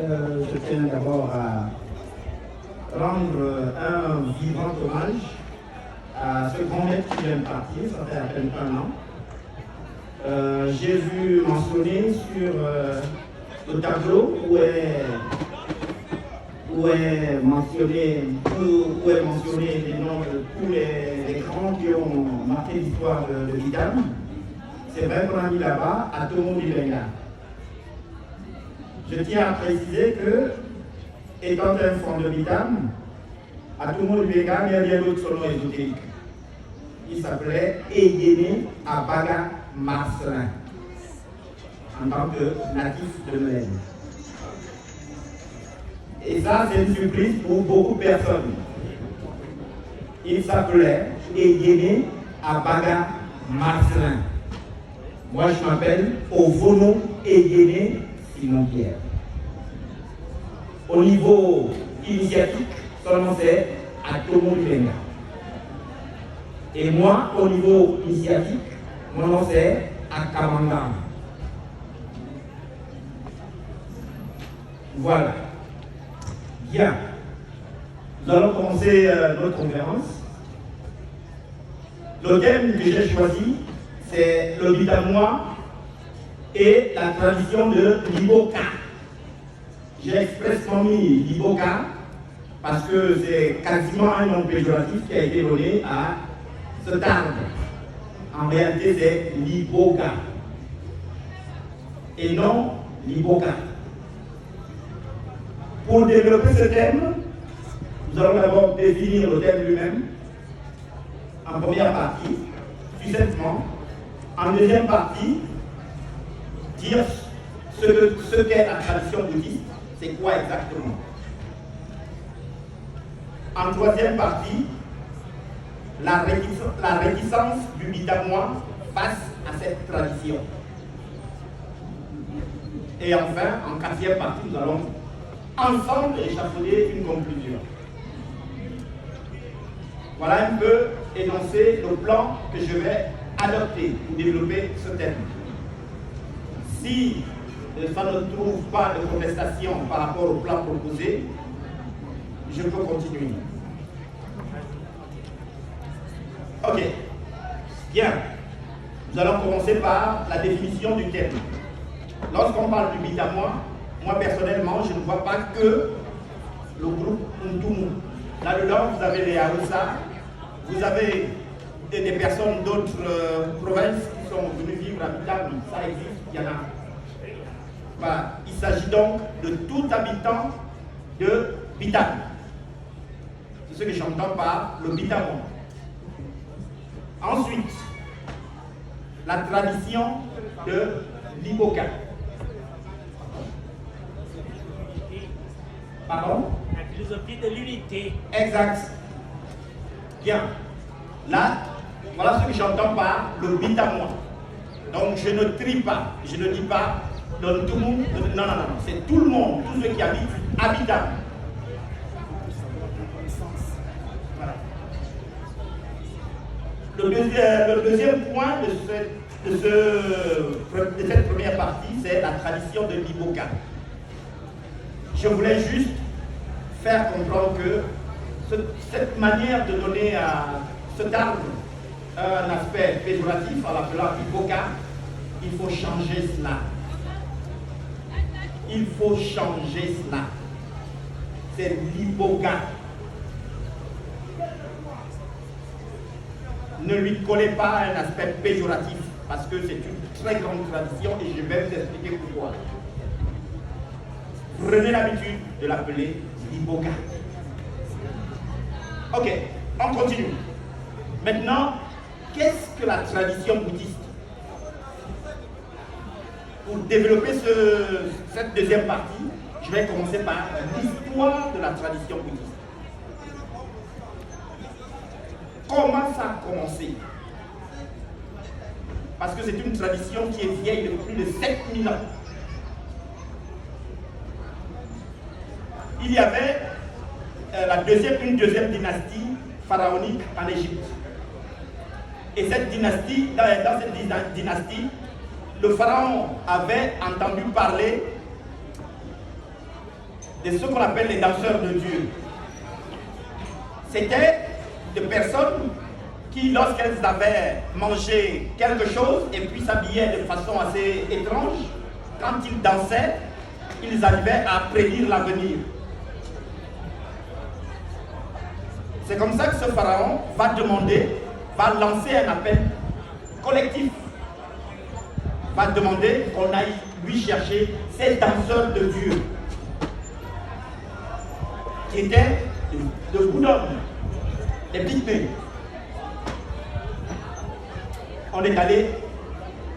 Je tiens d'abord à rendre un vivant hommage à ce grand maître qui vient de partir, ça fait à peine un an. J'ai vu mentionner sur le tableau où est mentionné les noms de tous les grands qui ont marqué l'histoire de Bidam. C'est vrai qu'on a mis là-bas Atomo Mbenga. Je tiens à préciser que, étant un front de Bidam, Atomo Mbenga, il y a bien d'autres son nom ésotérique. Il s'appelait Eyene Abaga Marcelin, en tant que natif de Melaine. Et ça, c'est une surprise pour beaucoup de personnes. Il s'appelait Eyene Abaga Marcelin. Moi, je m'appelle Ovono Eyene Simon Pierre. Au niveau initiatique, son nom c'est Atomo Mbenga. Et moi, au niveau initiatique, mon nom c'est Akamanga. Voilà. Bien. Nous allons commencer notre conférence. Le thème que j'ai choisi, c'est le Bitamois et la tradition de l'Iboka. J'ai expressément mis l'Iboka parce que c'est quasiment un nom péjoratif qui a été donné à cet arbre. En réalité, c'est l'Iboka et non l'Iboka. Pour développer ce thème, nous allons d'abord définir le thème lui-même en première partie, succinctement. En deuxième partie, dire ce qu'est la tradition bouddhiste, c'est quoi exactement. En troisième partie, la réticence du Bitamois face à cette tradition. Et enfin, en quatrième partie, nous allons ensemble échafauder une conclusion. Voilà un peu énoncé le plan que je vais adopter pour développer ce thème. Si ça ne trouve pas de contestation par rapport au plan proposé, je peux continuer. Ok, bien. Nous allons commencer par la définition du thème. Lorsqu'on parle du Bitamois, moi personnellement, je ne vois pas que le groupe Ntumu. Là-dedans, vous avez les Haoussa, vous avez des personnes d'autres provinces qui sont venues vivre à Bitam, ça existe, il y en a. Voilà. Il s'agit donc de tout habitant de Bitam. C'est ce que j'entends par le Bitamois. Ensuite, la tradition de l'Iboka. Pardon? La philosophie de l'unité. Exact. Bien. Là, voilà ce que j'entends par le Bitamois. Donc je ne trie pas, je ne dis pas dans tout le monde, non, c'est tout le monde, tous ceux qui habitent à Bitam. Voilà. Le deuxième point de cette première partie, c'est la tradition de l'Iboka. Je voulais juste faire comprendre que cette manière de donner à cet arbre un aspect péjoratif en l'appelant Iboka, il faut changer cela. Il faut changer cela. C'est l'Iboka. Ne lui collez pas un aspect péjoratif parce que c'est une très grande tradition et je vais vous expliquer pourquoi. Prenez l'habitude de l'appeler l'Iboka. Ok, on continue. Maintenant, qu'est-ce que la tradition bouddhiste? Pour développer cette deuxième partie, je vais commencer par l'histoire de la tradition bouddhiste. Comment ça a commencé? Parce que c'est une tradition qui est vieille de plus de 7000 ans. Il y avait une deuxième dynastie pharaonique en Égypte. Et cette dynastie, dans cette dynastie, le pharaon avait entendu parler de ce qu'on appelle les danseurs de Dieu. C'était des personnes qui, lorsqu'elles avaient mangé quelque chose et puis s'habillaient de façon assez étrange, quand ils dansaient, ils arrivaient à prédire l'avenir. C'est comme ça que ce pharaon va lancer un appel collectif, va demander qu'on aille lui chercher ces danseurs de Dieu, qui étaient de Boudom, des Pygmées. On est allé,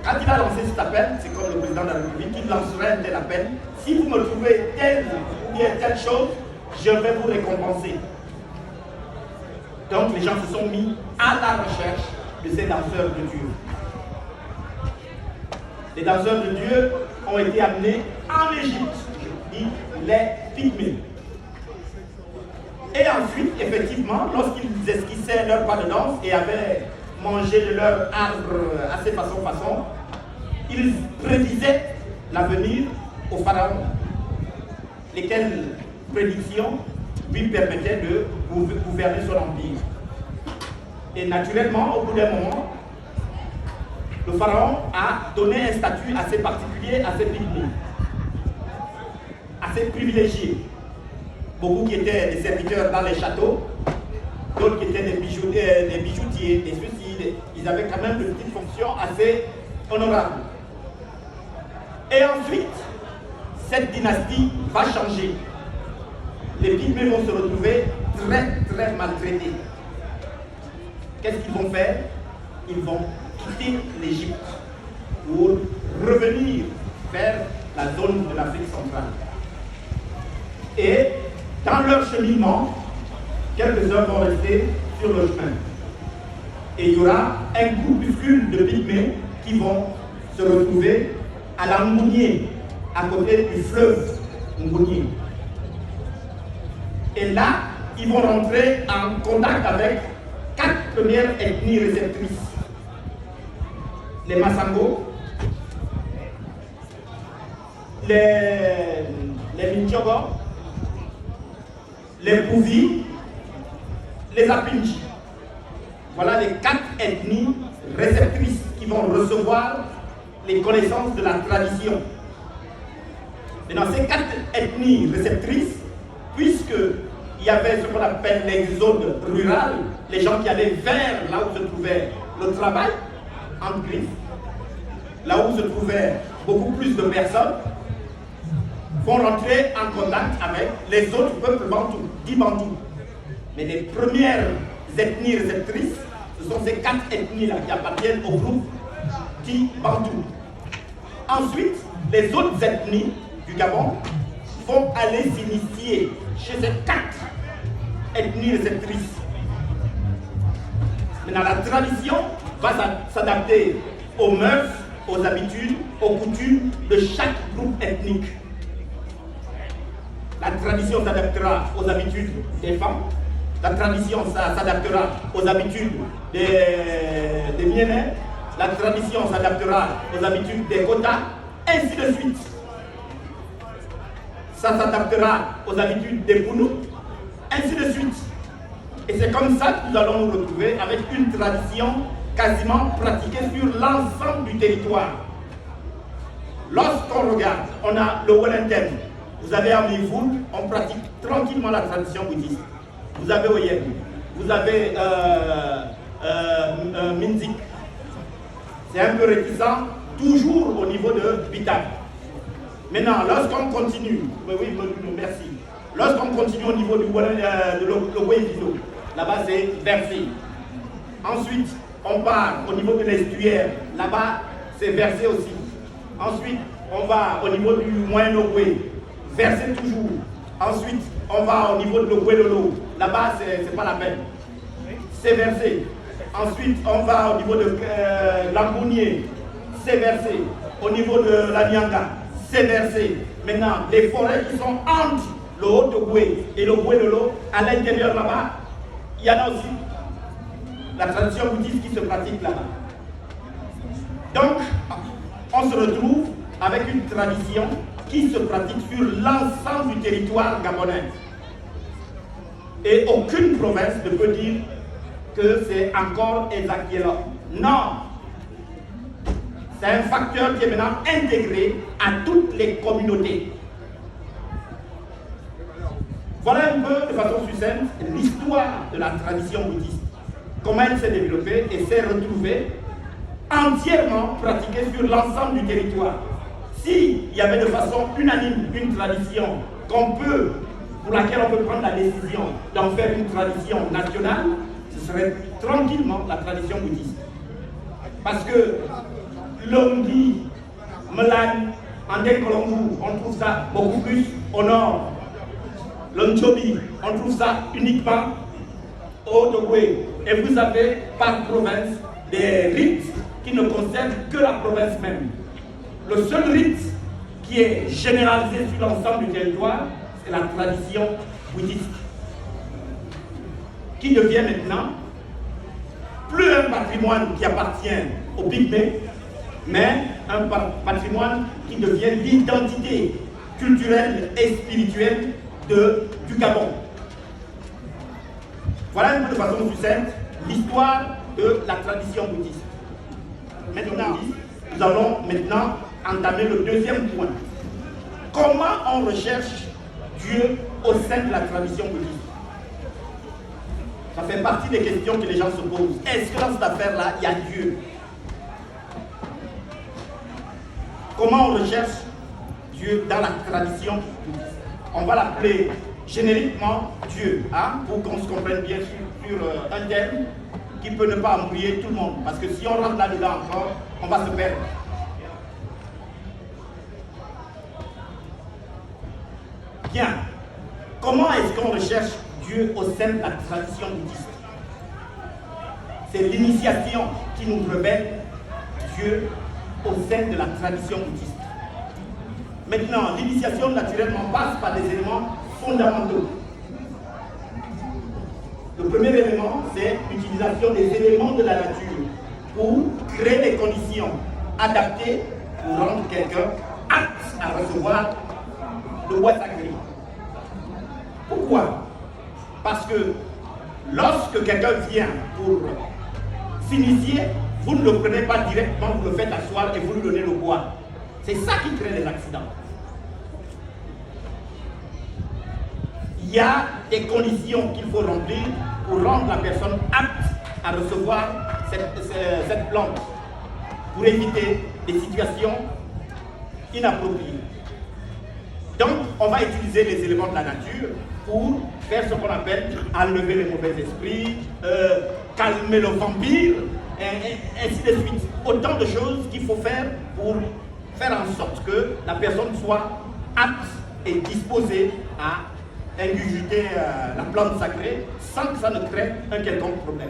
quand il a lancé cet appel, c'est comme le président de la République, il lancerait un tel appel. Si vous me trouvez telle ou bien telle chose, je vais vous récompenser. Donc les gens se sont mis à la recherche de ces danseurs de Dieu. Les danseurs de Dieu ont été amenés en Égypte, je dis les Pygmées. Et ensuite, effectivement, lorsqu'ils esquissaient leur pas de danse et avaient mangé de leur arbre assez façon, ils prédisaient l'avenir au pharaon, lesquelles prédictions lui permettaient de gouverner son empire. Et naturellement, au bout d'un moment, le pharaon a donné un statut assez particulier à ces Pygmées, assez privilégiés. Beaucoup qui étaient des serviteurs dans les châteaux, d'autres qui étaient des bijoutiers, des suicides. Ils avaient quand même de petites fonctions assez honorables. Et ensuite, cette dynastie va changer. Les Pygmées vont se retrouver très maltraités. Qu'est-ce qu'ils vont faire? Ils vont quitter l'Égypte pour revenir vers la zone de l'Afrique centrale. Et dans leur cheminement, quelques-uns vont rester sur le chemin. Et il y aura un groupuscule de Pygmées qui vont se retrouver à la Ngounié, à côté du fleuve Ngounié. Et là, ils vont rentrer en contact avec 4 premières ethnies réceptrices. Les Massango, les Minchogo, les Pouvi, les Apinji. Voilà les 4 ethnies réceptrices qui vont recevoir les connaissances de la tradition. Maintenant, ces 4 ethnies réceptrices, puisqu'il y avait ce qu'on appelle l'exode rural, les gens qui allaient vers là où se trouvait le travail, en griffe, là où se trouvaient beaucoup plus de personnes, vont rentrer en contact avec les autres peuples bantous, dits bantous. Mais les premières ethnies réceptrices, ce sont ces 4 ethnies-là qui appartiennent au groupe dit bantou. Ensuite, les autres ethnies du Gabon vont aller s'initier chez ces 4 ethnies réceptrices. Maintenant, la tradition va s'adapter aux mœurs, aux habitudes, aux coutumes de chaque groupe ethnique. La tradition s'adaptera aux habitudes des femmes, la tradition s'adaptera aux habitudes des Mienais, la tradition s'adaptera aux habitudes des Kota, ainsi de suite. Ça s'adaptera aux habitudes des Pounou, ainsi de suite. Et c'est comme ça que nous allons nous retrouver avec une tradition quasiment pratiquée sur l'ensemble du territoire. Lorsqu'on regarde, on a le Wellington. Vous avez à Mivoul, on pratique tranquillement la tradition bouddhiste. Vous avez Oyem, vous avez Minzik. C'est un peu réticent, toujours au niveau de Bitak. Maintenant, lorsqu'on continue, oui, merci. Lorsqu'on continue au niveau de l'Ouévido, là-bas c'est versé. Ensuite, on part au niveau de l'estuaire, là-bas c'est versé aussi. Ensuite, on va au niveau du Moyen-Ogoué, versé toujours. Ensuite, on va au niveau de l'Ogoué-Lolo, là-bas c'est pas la peine. C'est versé. Ensuite, on va au niveau de l'Ambounier, c'est versé. Au niveau de la Nyanga, c'est versé. Maintenant, les forêts qui sont entre le Haut-Ogoué et l'Ogoué-Lolo, à l'intérieur là-bas, il y en a aussi la tradition bouddhiste qui se pratique là-bas. Donc, on se retrouve avec une tradition qui se pratique sur l'ensemble du territoire gabonais. Et aucune province ne peut dire que c'est encore exact là. Non. C'est un facteur qui est maintenant intégré à toutes les communautés. Voilà un peu, de façon succincte, l'histoire de la tradition bouddhiste. Comment elle s'est développée et s'est retrouvée entièrement pratiquée sur l'ensemble du territoire. S'il y avait de façon unanime une tradition pour laquelle on peut prendre la décision d'en faire une tradition nationale, ce serait tranquillement la tradition bouddhiste. Parce que Longi, Melan, Andekolongu, on trouve ça beaucoup plus au nord. L'Onchobi, on trouve ça uniquement au Togwé. Et vous avez par province des rites qui ne concernent que la province même. Le seul rite qui est généralisé sur l'ensemble du territoire, c'est la tradition bouddhiste, qui devient maintenant plus un patrimoine qui appartient aux Pygmées, mais un patrimoine qui devient l'identité culturelle et spirituelle du Gabon. Voilà un peu de façon succincte l'histoire de la tradition bouddhiste. Maintenant, nous allons maintenant entamer le deuxième point. Comment on recherche Dieu au sein de la tradition bouddhiste? Ça fait partie des questions que les gens se posent. Est-ce que dans cette affaire-là, il y a Dieu? Comment on recherche Dieu dans la tradition bouddhiste? On va l'appeler génériquement Dieu, hein, pour qu'on se comprenne bien sur un terme qui peut ne pas embrouiller tout le monde. Parce que si on rentre là-dedans encore, on va se perdre. Bien. Comment est-ce qu'on recherche Dieu au sein de la tradition bouddhiste? C'est l'initiation qui nous révèle Dieu au sein de la tradition bouddhiste. Maintenant, l'initiation naturellement passe par des éléments fondamentaux. Le premier élément, c'est l'utilisation des éléments de la nature pour créer des conditions adaptées pour rendre quelqu'un apte à recevoir le bois sacré. Pourquoi? Parce que lorsque quelqu'un vient pour s'initier, vous ne le prenez pas directement, vous le faites asseoir et vous lui donnez le bois. C'est ça qui crée les accidents. Il y a des conditions qu'il faut remplir pour rendre la personne apte à recevoir cette plante, pour éviter des situations inappropriées. Donc, on va utiliser les éléments de la nature pour faire ce qu'on appelle enlever les mauvais esprits, calmer le vampire, et ainsi de suite. Autant de choses qu'il faut faire pour faire en sorte que la personne soit apte et disposée à ingurgiter la plante sacrée sans que ça ne crée un quelconque problème.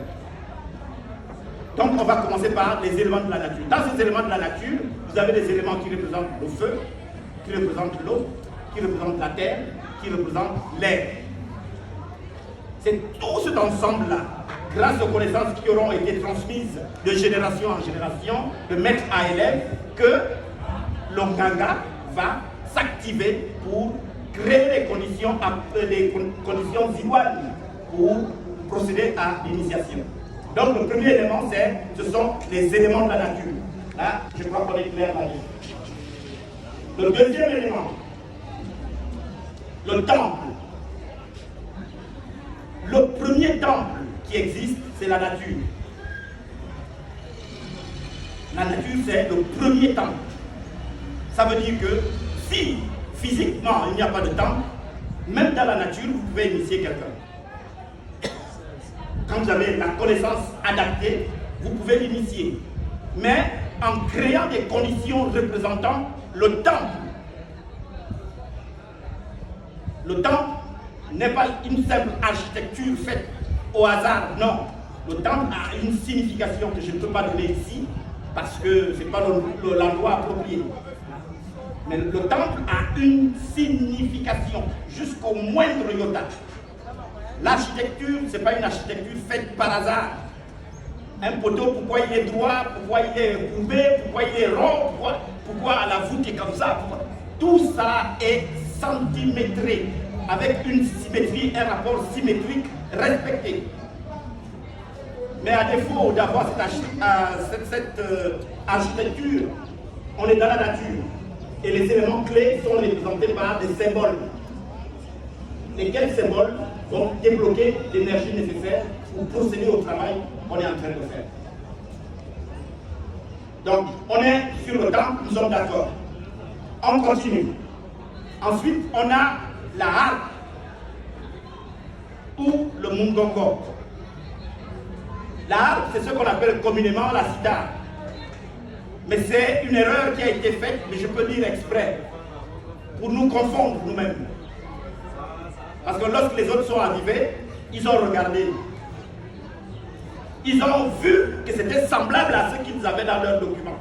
Donc on va commencer par les éléments de la nature. Dans ces éléments de la nature, vous avez des éléments qui représentent le feu, qui représentent l'eau, qui représentent la terre, qui représentent l'air. C'est tout cet ensemble-là, grâce aux connaissances qui auront été transmises de génération en génération, de maître à élève, que l'Onganga va s'activer pour créer des conditions idoines pour procéder à l'initiation. Donc le premier élément, ce sont les éléments de la nature. Là, je crois qu'on est clair là-dessus. Le deuxième élément, le temple. Le premier temple qui existe, c'est la nature. La nature, c'est le premier temple. Ça veut dire que si physiquement il n'y a pas de temple, même dans la nature, vous pouvez initier quelqu'un. Quand vous avez la connaissance adaptée, vous pouvez l'initier. Mais en créant des conditions représentant le temple. Le temple n'est pas une simple architecture faite au hasard, non. Le temple a une signification que je ne peux pas donner ici, parce que ce n'est pas l'endroit approprié. Mais le temple a une signification, jusqu'au moindre iota. L'architecture, ce n'est pas une architecture faite par hasard. Un poteau, pourquoi il est droit, pourquoi il est courbé, pourquoi il est rond, pourquoi la voûte est comme ça. Tout ça est centimétré, avec une symétrie, un rapport symétrique respecté. Mais à défaut d'avoir cette architecture, on est dans la nature. Et les éléments clés sont représentés par des symboles. Lesquels symboles vont débloquer l'énergie nécessaire pour procéder au travail qu'on est en train de faire. Donc, on est sur le temps, nous sommes d'accord. On continue. Ensuite, on a la harpe ou le mungongo. La harpe, c'est ce qu'on appelle communément la sitar. Mais c'est une erreur qui a été faite, mais je peux dire exprès, pour nous confondre nous-mêmes. Parce que lorsque les autres sont arrivés, ils ont regardé. Ils ont vu que c'était semblable à ce qu'ils avaient dans leurs documents.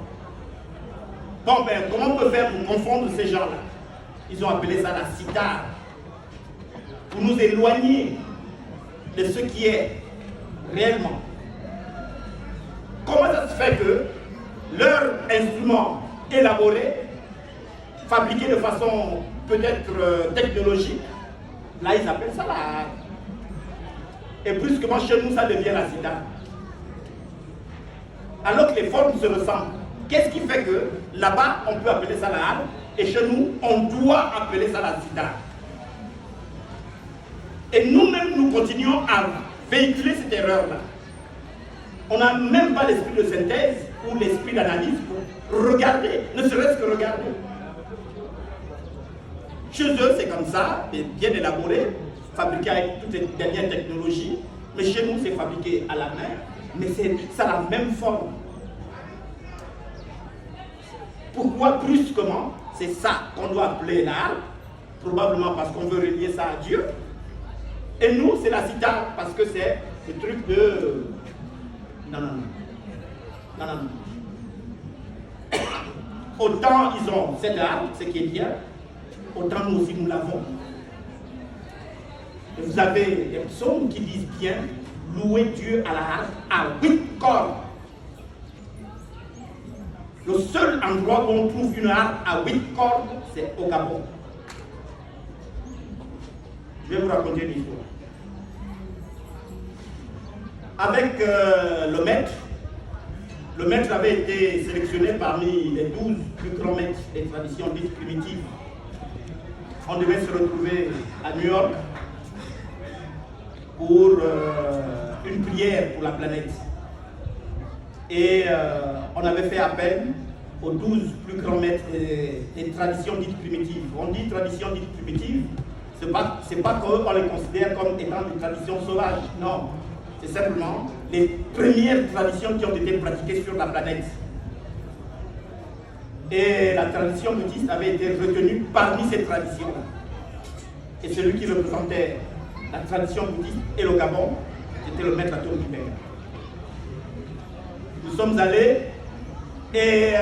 Bon, ben, comment on peut faire pour confondre ces gens-là? Ils ont appelé ça la sitar. Pour nous éloigner de ce qui est réellement. Comment ça se fait que leur instrument élaboré, fabriqué de façon peut-être technologique, là ils appellent ça la harpe. Et brusquement chez nous ça devient la sitar. Alors que les formes se ressemblent. Qu'est-ce qui fait que là-bas on peut appeler ça la harpe et chez nous on doit appeler ça la sitar? Et nous-mêmes nous continuons à véhiculer cette erreur-là. On n'a même pas l'esprit de synthèse ou l'esprit d'analyse pour regarder, ne serait-ce que regarder. Chez eux, c'est comme ça, bien élaboré, fabriqué avec toutes les dernières technologies, mais chez nous, c'est fabriqué à la main, mais ça a la même forme. Pourquoi brusquement? C'est ça qu'on doit appeler l'art, probablement parce qu'on veut relier ça à Dieu. Et nous, c'est la sitar, parce que c'est le truc de... Non. Autant ils ont cette arme, ce qui est bien, autant nous aussi nous l'avons. Et vous avez des psaumes qui disent bien, louer Dieu à la harpe à 8 cordes. Le seul endroit où on trouve une harpe à 8 cordes, c'est au Gabon. Je vais vous raconter une histoire. Avec le maître avait été sélectionné parmi les 12 plus grands maîtres des traditions dites primitives. On devait se retrouver à New York pour une prière pour la planète. Et on avait fait appel aux 12 plus grands maîtres des traditions dites primitives. On dit traditions dites primitives, c'est pas qu'on les considère comme étant des traditions sauvages, non. C'est simplement les premières traditions qui ont été pratiquées sur la planète. Et la tradition bouddhiste avait été retenue parmi ces traditions. Et celui qui représentait la tradition bouddhiste et le Gabon, c'était le maître Atour Kibeng. Nous sommes allés et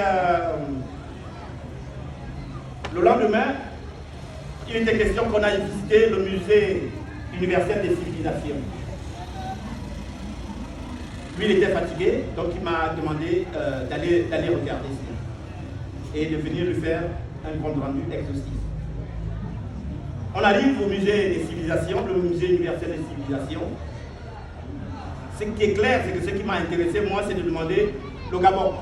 le lendemain, il était question qu'on aille visiter le musée universel des civilisations. Lui, il était fatigué, donc il m'a demandé d'aller regarder ça et de venir lui faire un compte rendu exhaustif. On arrive au musée des civilisations, le musée universel des civilisations. Ce qui est clair, c'est que ce qui m'a intéressé, moi, c'est de demander le Gabon.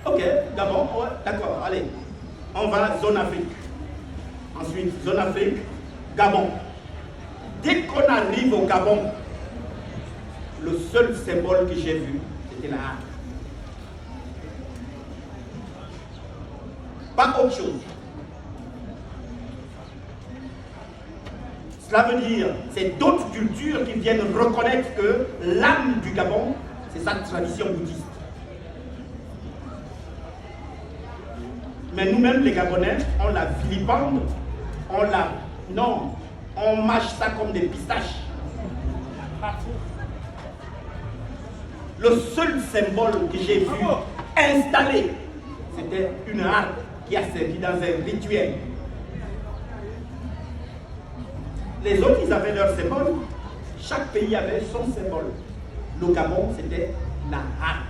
Ok, Gabon, ouais, d'accord, allez. On va zone Afrique. Ensuite, zone Afrique, Gabon. Dès qu'on arrive au Gabon, le seul symbole que j'ai vu, c'était la harpe. Pas autre chose. Cela veut dire, c'est d'autres cultures qui viennent reconnaître que l'âme du Gabon, c'est sa tradition bouddhiste. Mais nous-mêmes, les Gabonais, on la vilipende, on mâche ça comme des pistaches. Le seul symbole que j'ai vu installé, c'était une harpe qui a servi dans un rituel. Les autres, ils avaient leur symbole. Chaque pays avait son symbole. Le Gabon, c'était la harpe.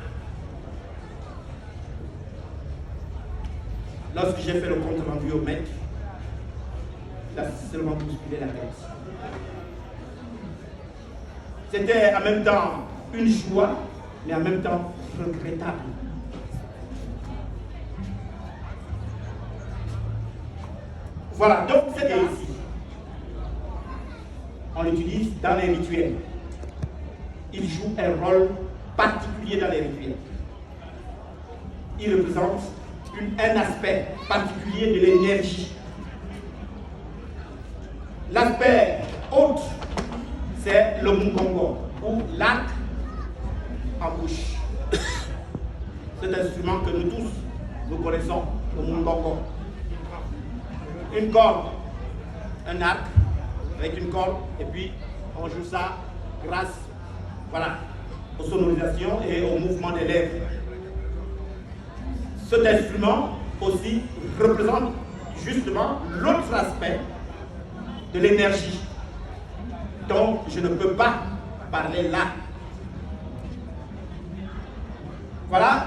lorsque j'ai fait le compte rendu au mec, il a seulement bousculé la tête. C'était en même temps une joie, mais en même temps regrettable. Voilà, donc c'est ici. On l'utilise dans les rituels. Il joue un rôle particulier dans les rituels. Il représente un aspect particulier de l'énergie. L'aspect autre, c'est le mugongo, ou l'arc en bouche. Cet instrument que nous tous, nous connaissons, le mugongo. Une corde, un arc avec une corde, et puis on joue ça grâce, voilà, aux sonorisations et au mouvement des lèvres. Cet instrument aussi représente justement l'autre aspect de l'énergie dont je ne peux pas parler là. Voilà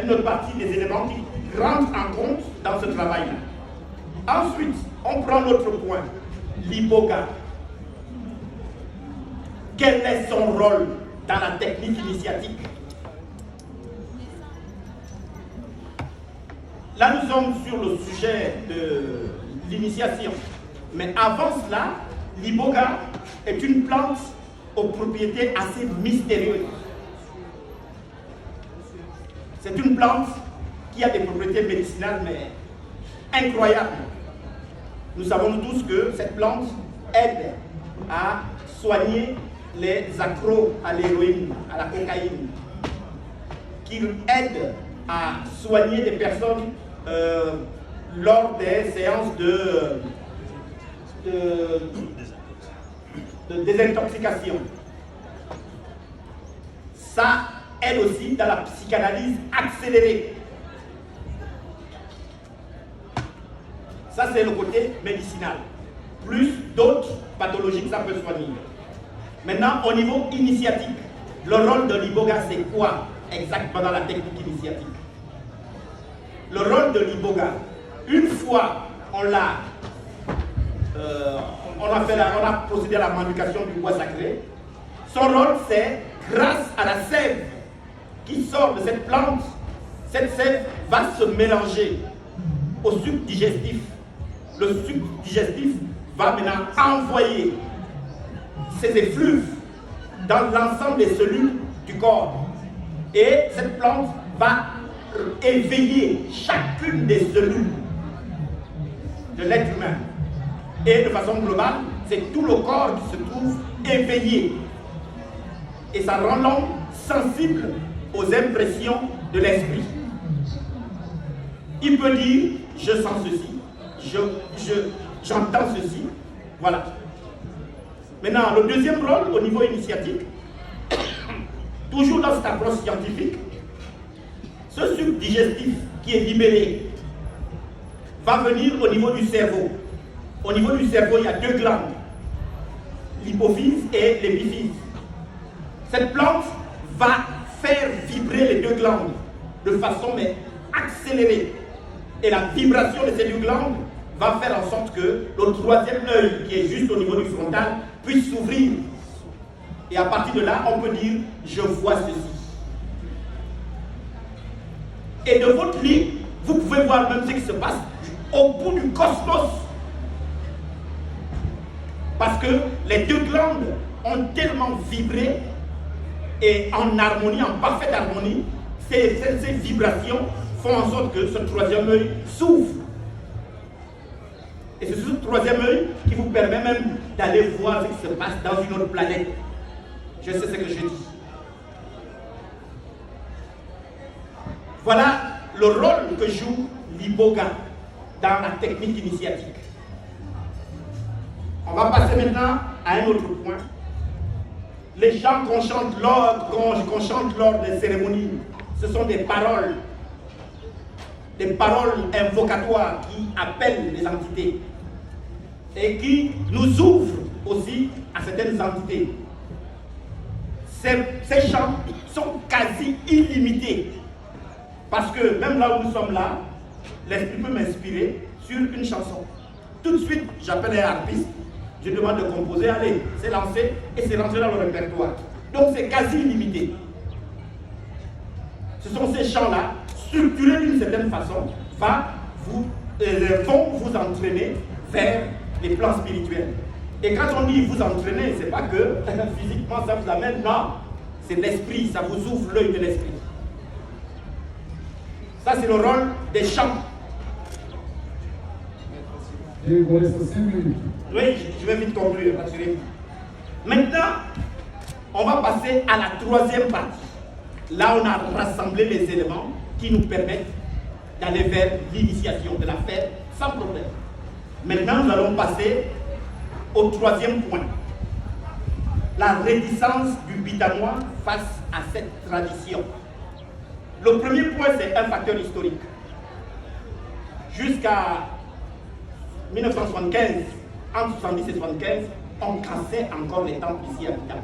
une autre partie des éléments qui rentrent en compte dans ce travail-là. Ensuite, on prend l'autre point, l'iboga. Quel est son rôle dans la technique initiatique? Là, nous sommes sur le sujet de l'initiation. Mais avant cela, l'iboga est une plante aux propriétés assez mystérieuses. C'est une plante qui a des propriétés médicinales, mais incroyables. Nous savons tous que cette plante aide à soigner les accros à l'héroïne, à la cocaïne, qui aide à soigner des personnes lors des séances de désintoxication. Ça aide aussi dans la psychanalyse accélérée. Ça, c'est le côté médicinal. Plus d'autres pathologies que ça peut soigner. Maintenant, au niveau initiatique, le rôle de l'iboga, c'est quoi exactement dans la technique initiatique? Le rôle de l'iboga, une fois on a procédé à la manipulation du bois sacré, son rôle, c'est, grâce à la sève qui sort de cette plante, cette sève va se mélanger au sucre digestif. Le sucre digestif va maintenant envoyer ses effluves dans l'ensemble des cellules du corps. Et cette plante va éveiller chacune des cellules de l'être humain. Et de façon globale, c'est tout le corps qui se trouve éveillé. Et ça rend l'homme sensible aux impressions de l'esprit. Il peut dire, je sens ceci, j'entends ceci, voilà. Maintenant, le deuxième rôle au niveau initiatique, toujours dans cette approche scientifique, ce sucre digestif qui est libéré va venir au niveau du cerveau. Au niveau du cerveau, il y a deux glandes, l'hypophyse et l'épiphyse. Cette plante va faire vibrer les deux glandes de façon accélérée. Et la vibration de ces deux glandes va faire en sorte que le troisième œil, qui est juste au niveau du frontal, puisse s'ouvrir. Et à partir de là, on peut dire, je vois ceci. Et de votre lit, vous pouvez voir même ce qui se passe au bout du cosmos. Parce que les deux glandes ont tellement vibré et en harmonie, en parfaite harmonie, ces vibrations font en sorte que ce troisième œil s'ouvre. Et c'est ce troisième œil qui vous permet même d'aller voir ce qui se passe dans une autre planète. Je sais ce que je dis. Voilà le rôle que joue l'iboga dans la technique initiatique. On va passer maintenant à un autre point. Les chants qu'on chante lors des cérémonies, ce sont des paroles invocatoires qui appellent les entités et qui nous ouvrent aussi à certaines entités. Ces chants sont quasi illimités parce que même là où nous sommes là, l'esprit peut m'inspirer sur une chanson. Tout de suite, j'appelle un harpiste, je demande de composer, allez, c'est lancé et c'est rentré dans le répertoire. Donc c'est quasi illimité. Ce sont ces chants-là, structurés d'une certaine façon, vont vous entraîner vers les plans spirituels. Et quand on dit vous entraîner, c'est pas que physiquement ça vous amène, non, c'est l'esprit, ça vous ouvre l'œil de l'esprit. Ça c'est le rôle des chants. Il vous reste 5 minutes. Oui, je vais vite conclure, rassurez-vous. Maintenant, on va passer à la troisième partie. Là, on a rassemblé les éléments qui nous permettent d'aller vers l'initiation, de la faire sans problème. Maintenant, nous allons passer au troisième point. La réticence du Bitamois face à cette tradition. Le premier point, c'est un facteur historique. Jusqu'à 1975, entre 70 et 75, on cassait encore les temples ici à Bitamois.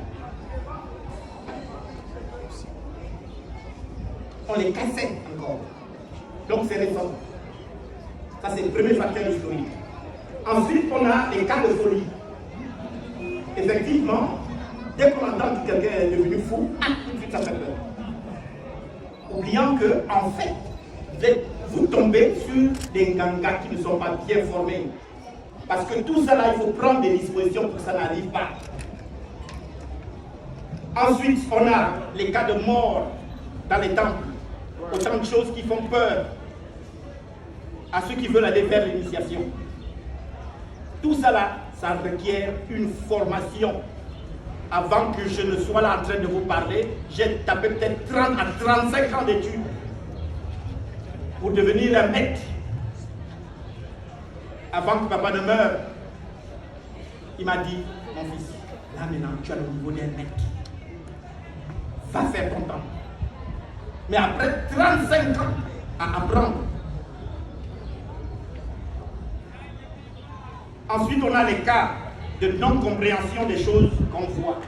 On les cassait encore. Donc c'est récent. Ça c'est le premier facteur historique. Ensuite, on a les cas de folie. Effectivement, dès qu'on entend que quelqu'un est devenu fou, tout de suite ça fait peur. Oubliant que, en fait, vous tombez sur des gangas qui ne sont pas bien formés. Parce que tout ça là, il faut prendre des dispositions pour que ça n'arrive pas. Ensuite, on a les cas de mort dans les temples. Autant de choses qui font peur à ceux qui veulent aller vers l'initiation. Tout ça là, ça requiert une formation. Avant que je ne sois là en train de vous parler, j'ai tapé peut-être 30 à 35 ans d'études pour devenir un maître. Avant que papa ne meure, il m'a dit, mon fils, là maintenant tu as le niveau d'un maître. Va faire ton temps. Mais après 35 ans à apprendre. Ensuite, on a les cas de non-compréhension des choses qu'on voit.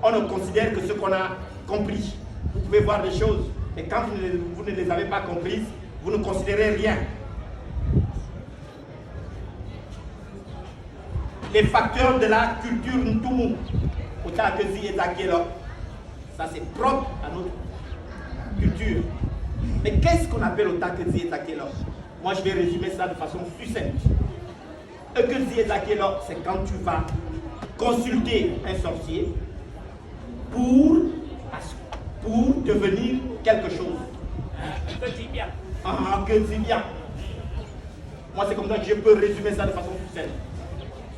On ne considère que ce qu'on a compris. Vous pouvez voir des choses, mais quand vous ne les avez pas comprises, vous ne considérez rien. Les facteurs de la culture Ntumu, Otakezi et Takelo, ça c'est propre à notre culture. Mais qu'est-ce qu'on appelle Otakezi et Takelo? Moi je vais résumer ça de façon succincte. Otakezi et Takelo, c'est quand tu vas consulter un sorcier pour devenir quelque chose. Que dis bien. Ah, que dis bien. Moi c'est comme ça que je peux résumer ça de façon succincte.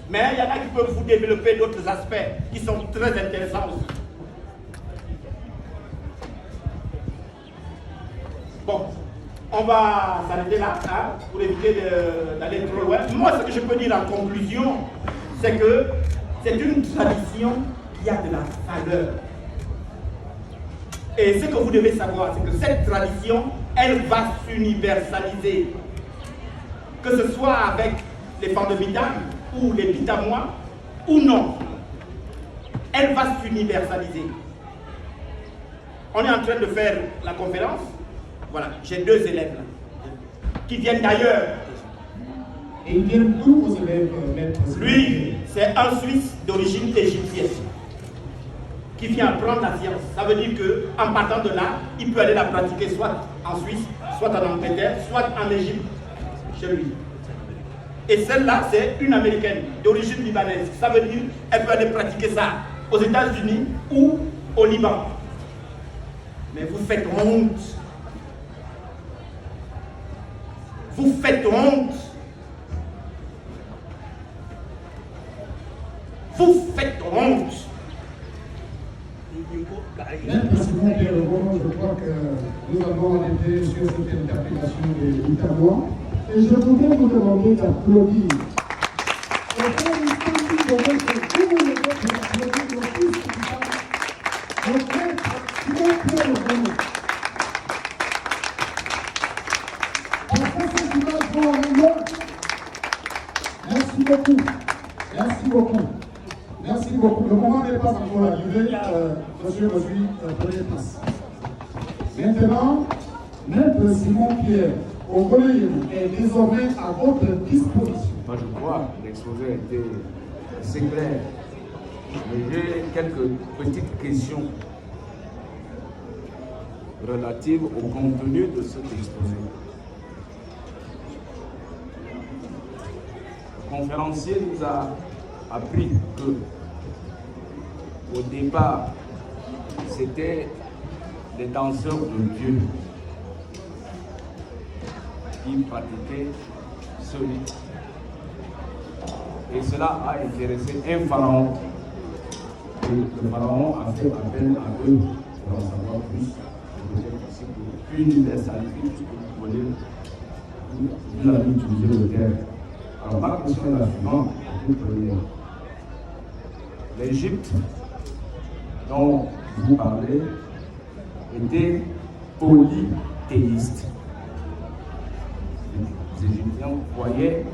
Mais il y en a qui peuvent vous développer d'autres aspects qui sont très intéressants aussi. Bon, on va s'arrêter là hein, pour éviter d'aller trop loin. Moi, ce que je peux dire en conclusion, c'est que c'est une tradition qui a de la valeur. Et ce que vous devez savoir, c'est que cette tradition, elle va s'universaliser. Que ce soit avec les femmes de Bidam, ou les Bitamois, ou non, elle va s'universaliser. On est en train de faire la conférence. Voilà, j'ai 2 élèves là, qui viennent d'ailleurs. Et ils viennent d'où vos élèves, maître? Lui, c'est un Suisse d'origine égyptienne qui vient apprendre la science. Ça veut dire qu'en partant de là, il peut aller la pratiquer soit en Suisse, soit en Angleterre, soit en Égypte, chez lui. Et celle-là, c'est une américaine d'origine libanaise. Ça veut dire qu'elle peut aller pratiquer ça aux États-Unis ou au Liban. Mais vous faites honte. Vous faites honte. Vous faites honte. Maître Simon Pierre Lebon, je crois que nous avons été sur cette interprétation des Bitamois. Et je voudrais vous demander d'applaudir. Et pour une petite donner que vous le faites d'applaudir le fils du pape, le maître Simon Pierre Lebon. Parce que ces images vont en nous. Merci beaucoup. Merci beaucoup. Merci beaucoup. Le moment n'est pas encore arrivé. Monsieur Mosui, prenez place. Maintenant, maître Simon Pierre, au volume est désormais à votre disposition. Moi, je crois que l'exposé a été assez clair. Mais j'ai quelques petites questions relatives au contenu de cet exposé. Le conférencier nous a appris que, au départ, c'était des danseurs de Dieu qui pratiquaient ce rite. Et cela a intéressé un pharaon. Et le pharaon a fait appel à eux pour en savoir plus. Peut-être aussi pour universalité, puisque vous voulez, vous avez utilisé le terme. Alors ma question est la suivante, la toute première. L'Égypte dont vous parlez était polythéiste. Les Égyptiens croyaient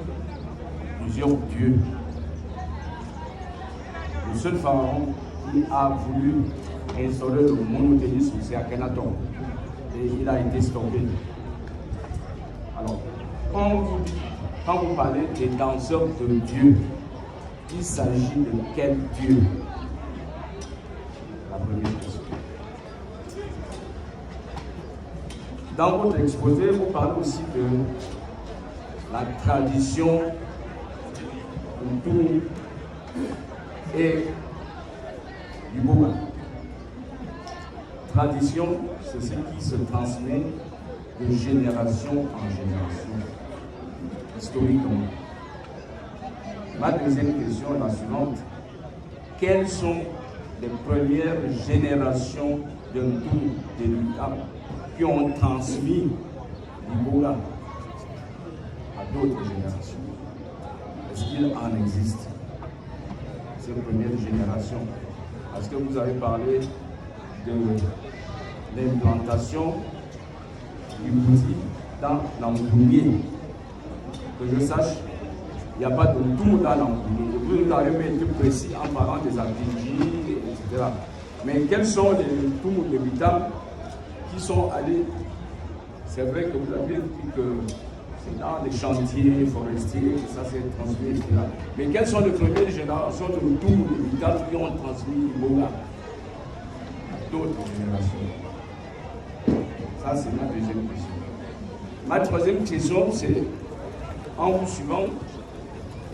plusieurs dieux. Le seul pharaon qui a voulu instaurer le monothéisme, c'est Akhenaton. Et il a été stoppé. Alors, quand vous parlez des danseurs de Dieu, il s'agit de quel Dieu? La première question. Dans votre exposé, vous parlez aussi de la tradition du Toum et du Boga. Tradition, c'est ce qui se transmet de génération en génération, historiquement. Ma deuxième question est la suivante. Quelles sont les premières générations de Toum et du Boga qui ont transmis du Boga à d'autres générations? Est-ce qu'il en existe ces premières générations? Parce que vous avez parlé de l'implantation du Bouddhi dans l'Ambounier. Que je sache, il n'y a pas de tout dans l'Ambounier. Vous avez été précis en parlant des Abidji, etc. Mais quels sont les tours de Vitam qui sont allés? C'est vrai que vous avez dit que c'est dans les chantiers forestiers que ça s'est transmis, etc. Mais quelles sont les premières générations de tours de Vitam qui ont transmis le Boga à d'autres générations? Ça, c'est ma deuxième question. Ma troisième question, c'est en vous suivant,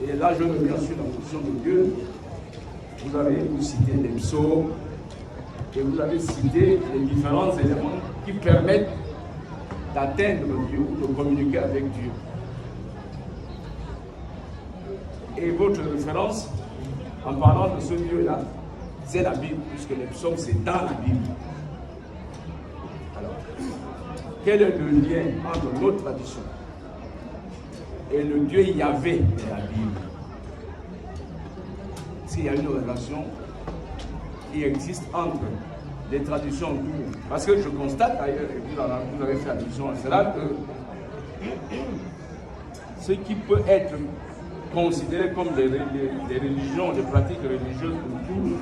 et là je reviens sur la notion de Dieu, vous avez cité les psaumes, et vous avez cité les différents éléments qui permettent d'atteindre Dieu ou de communiquer avec Dieu. Et votre référence, en parlant de ce Dieu-là, c'est la Bible, puisque les psaumes, c'est dans la Bible. Alors, quel est le lien entre notre tradition et le Dieu Yahvé de la Bible? S'il y a une relation qui existe entre les traditions, parce que je constate d'ailleurs, et vous avez fait allusion à cela, que ce qui peut être considéré comme des religions, des pratiques religieuses de tout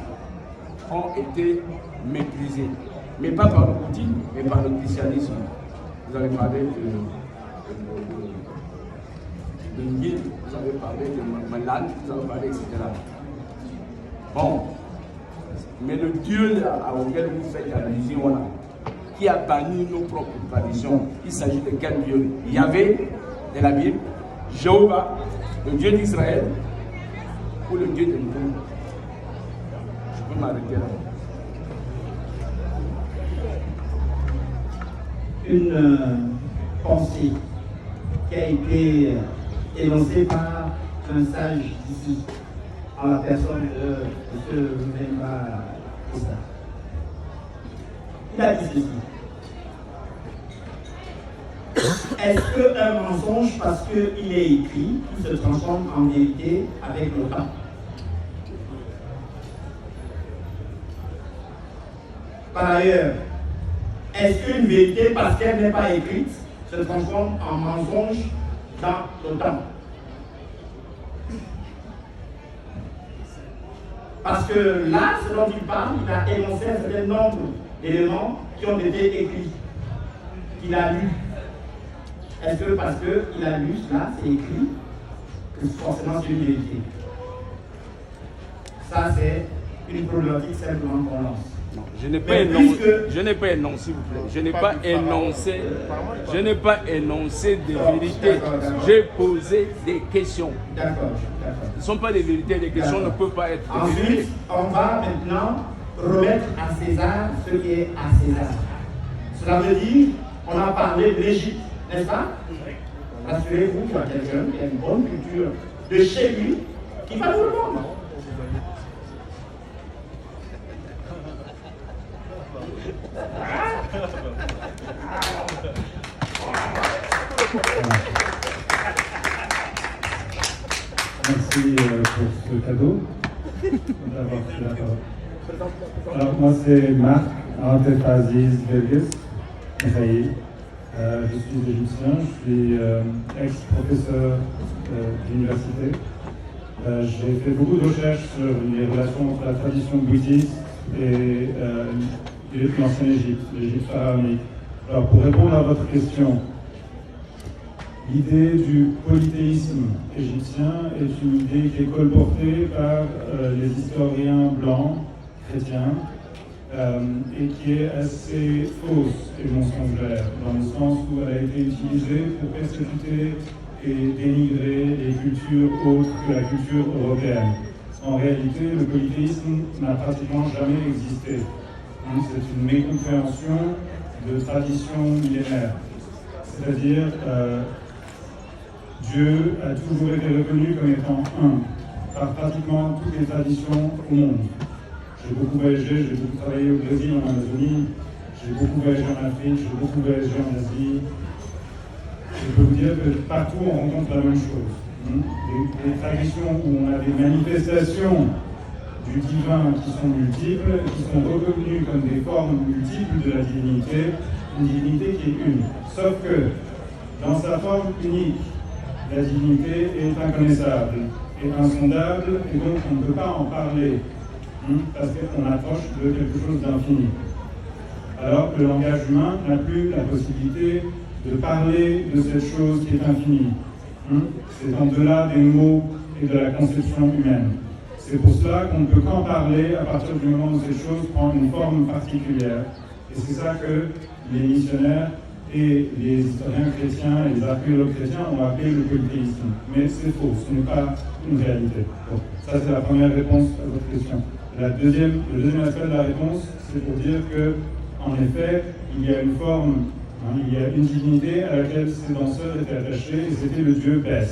ont été méprisées. Mais pas par le bouddhisme, mais par le christianisme. Vous avez parlé de Nil, vous avez parlé de Malan, vous avez parlé, etc. Bon, mais le Dieu là, auquel vous faites allusion là, qui a banni nos propres traditions, il s'agit de quel Dieu? Yahvé de la Bible, Jéhovah, le Dieu d'Israël, ou le Dieu de l'Église? Je peux m'arrêter là. Une pensée qui a été énoncée par un sage d'ici, en la personne de M. Mbemba Issa. Il a dit ceci. Est-ce qu'un mensonge, parce qu'il est écrit, il se transforme en vérité avec le temps? Par ailleurs, est-ce qu'une vérité, parce qu'elle n'est pas écrite, se transforme en mensonge dans le temps? Parce que là, ce dont il parle, il a énoncé un certain nombre d'éléments qui ont été écrits, qu'il a lus. Est-ce que parce qu'il a lu cela, c'est écrit, que forcément c'est une vérité? Ça, c'est une problématique simplement qu'on lance. Non, je n'ai pas énoncé, s'il vous plaît. Je n'ai pas énoncé des vérités. J'ai posé des questions. D'accord. Ce ne sont pas des vérités, les questions ne peuvent pas être des vérités. Ensuite, on va maintenant remettre à César ce qui est à César. Cela veut dire, on a parlé de l'Égypte, n'est-ce pas? Rassurez-vous qu'il y a quelqu'un qui a une bonne culture de chez lui qui va nous répondre. Merci pour ce cadeau, d'avoir pris la parole. Alors moi c'est Marc Antefaziz Verges Mikhaïl. Je suis égyptien, je suis ex-professeur d'université. J'ai fait beaucoup de recherches sur les relations entre la tradition bouddhiste et l'ancienne Égypte, l'Égypte pharaonique. Alors pour répondre à votre question, l'idée du polythéisme égyptien est une idée qui est colportée par les historiens blancs, chrétiens, et qui est assez fausse et mensongère, dans le sens où elle a été utilisée pour persécuter et dénigrer les cultures autres que la culture européenne. En réalité, le polythéisme n'a pratiquement jamais existé. C'est une mécompréhension de tradition millénaire. C'est-à-dire, Dieu a toujours été reconnu comme étant un, par pratiquement toutes les traditions au monde. J'ai beaucoup voyagé, j'ai beaucoup travaillé au Brésil, en Amazonie, j'ai beaucoup voyagé en Afrique, j'ai beaucoup voyagé en Asie. Je peux vous dire que partout on rencontre la même chose. Des traditions où on a des manifestations du divin qui sont multiples, qui sont reconnues comme des formes multiples de la divinité, une divinité qui est une. Sauf que, dans sa forme unique, la divinité est inconnaissable, est insondable, et donc on ne peut pas en parler, parce qu'on approche de quelque chose d'infini. Alors que le langage humain n'a plus la possibilité de parler de cette chose qui est infinie. C'est en delà des mots et de la conception humaine. C'est pour cela qu'on ne peut qu'en parler à partir du moment où cette chose prend une forme particulière. Et c'est ça que les missionnaires et les historiens chrétiens et les archéologues chrétiens ont appelé le polythéisme. Mais c'est faux, ce n'est pas une réalité. Bon, ça c'est la première réponse à votre question. Le deuxième aspect de la réponse, c'est pour dire que, en effet, il y a une forme, il y a une divinité à laquelle ces danseurs étaient attachés, et c'était le dieu Bès.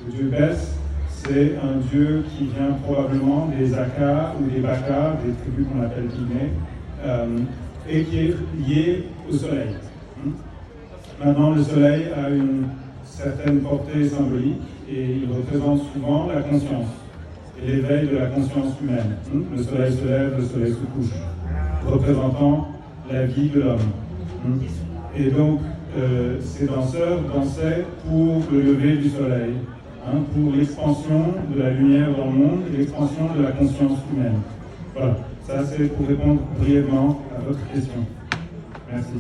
Le dieu Bès, c'est un dieu qui vient probablement des Akas ou des Bakas, des tribus qu'on appelle Pygmées, et qui est lié au soleil. Maintenant, le soleil a une certaine portée symbolique et il représente souvent la conscience et l'éveil de la conscience humaine. Le soleil se lève, le soleil se couche, représentant la vie de l'homme. Et donc, ces danseurs dansaient pour le lever du soleil, pour l'expansion de la lumière dans le monde et l'expansion de la conscience humaine. Voilà, ça c'est pour répondre brièvement à votre question. Merci.